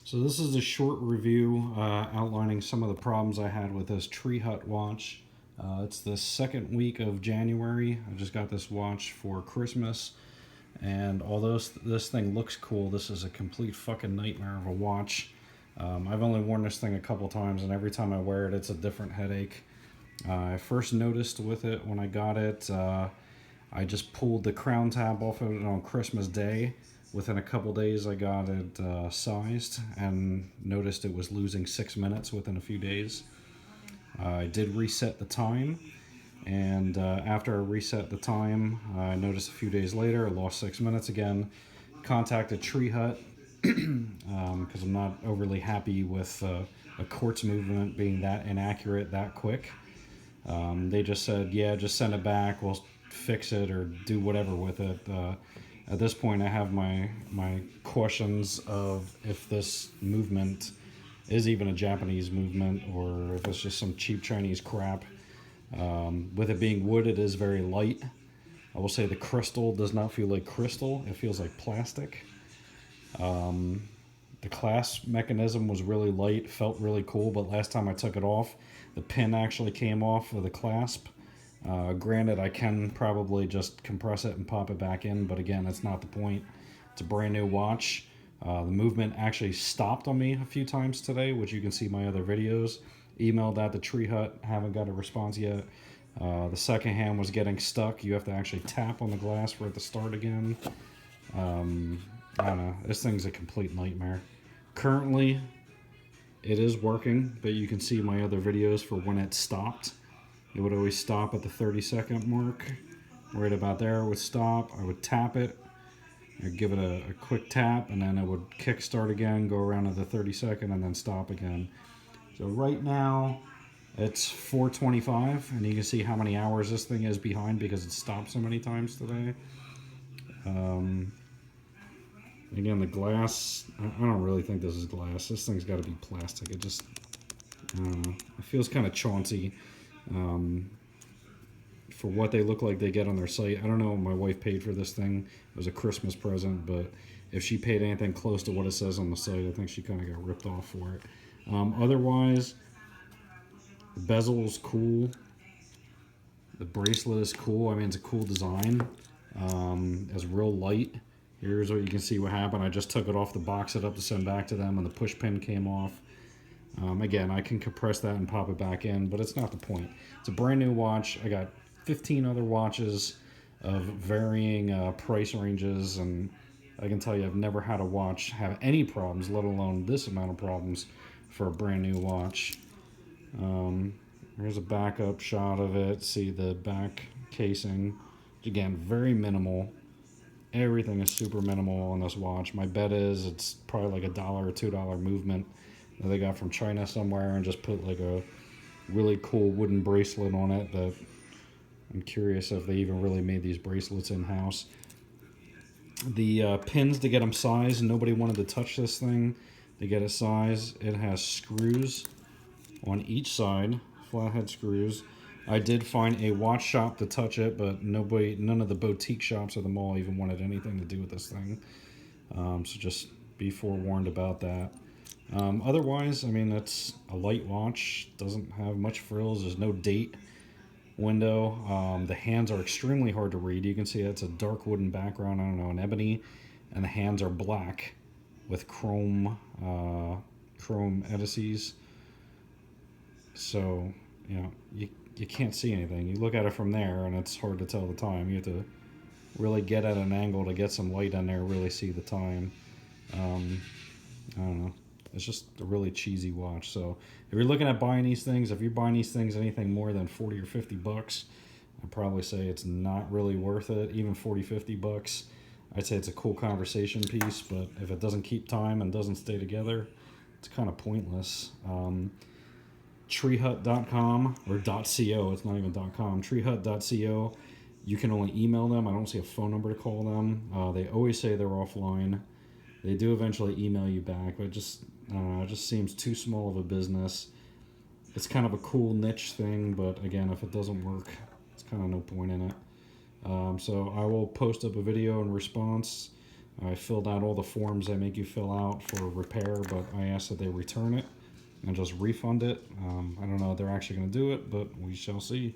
So this is a short review outlining some of the problems I had with this Tree Hut watch. It's the second week of January. I just got this watch for Christmas, and although this thing looks cool, this is a complete fucking nightmare of a watch. I've only worn this thing a couple times, and every time I wear it, it's a different headache. I first noticed with it when I got it, I just pulled the crown tab off of it on Christmas Day. Within a couple days, I got it sized and noticed it was losing 6 minutes within a few days. I did reset the time, and after I reset the time, I noticed a few days later I lost 6 minutes again. Contacted Tree Hut because I'm not overly happy with a quartz movement being that inaccurate that quick. They just said, yeah, just send it back, we'll fix it or do whatever with it. At this point, I have my questions of if this movement is even a Japanese movement or if it's just some cheap Chinese crap. With it being wood, it is very light. I will say the crystal does not feel like crystal. It feels like plastic. The clasp mechanism was really light, felt really cool, but last time I took it off, the pin actually came off of the clasp. Granted, I can probably just compress it and pop it back in, but again, that's not the point. It's a brand new watch. The movement actually stopped on me a few times today, which you can see my other videos. Emailed that to Tree Hut, haven't got a response yet. The second hand was getting stuck. You have to actually tap on the glass for it to start again. I don't know. This thing's a complete nightmare. Currently, it is working, but you can see my other videos for when it stopped. It would always stop at the 30-second mark. Right about there, it would stop. I would tap it. I'd give it a quick tap, and then it would kick start again, go around to the 30-second, and then stop again. So right now, it's 4:25, and you can see how many hours this thing is behind because it stopped so many times today. Again, the glass, I don't really think this is glass. This thing's got to be plastic. It just, I don't know. It feels kind of chauncey. For what they look like they get on their site. I don't know what my wife paid for this thing. It was a Christmas present, but if she paid anything close to what it says on the site, I think she kind of got ripped off for it. Otherwise, the bezel is cool. The bracelet is cool. I mean, it's a cool design. It's real light. Here's what you can see what happened. I just took it off the box it up to send back to them, and the push pin came off. Again, I can compress that and pop it back in, but it's not the point. It's a brand new watch. I got 15 other watches of varying price ranges, and I can tell you I've never had a watch have any problems, let alone this amount of problems for a brand new watch. Here's a backup shot of it. See the back casing. Again, very minimal. Everything is super minimal on this watch. My bet is it's probably like $1 or $2 movement that they got from China somewhere and just put like a really cool wooden bracelet on it that I'm curious if they even really made these bracelets in-house. The pins to get them sized, nobody wanted to touch this thing to get it sized. It has screws on each side, flathead screws. I did find a watch shop to touch it, but none of the boutique shops at the mall even wanted anything to do with this thing. So just be forewarned about that. Otherwise, I mean, it's a light watch, doesn't have much frills, there's no date window. The hands are extremely hard to read. You can see it's a dark wooden background, I don't know, an ebony, and the hands are black with chrome indices. So, you know, you can't see anything. You look at it from there, and it's hard to tell the time. You have to really get at an angle to get some light in there, really see the time. I don't know. It's just a really cheesy watch. So if you're looking at buying these things, if you're buying these things anything more than 40 or 50 bucks, I'd probably say it's not really worth it. Even 40, 50 bucks, I'd say it's a cool conversation piece, but if it doesn't keep time and doesn't stay together, it's kind of pointless. Treehut.com or .co, it's not even .com, treehut.co. You can only email them. I don't see a phone number to call them. They always say they're offline. They do eventually email you back, but it just seems too small of a business. It's kind of a cool niche thing, but again, if it doesn't work, it's kind of no point in it. So I will post up a video in response I filled out all the forms they make you fill out for repair, but I asked that they return it and just refund it. I don't know if they're actually going to do it, but we shall see.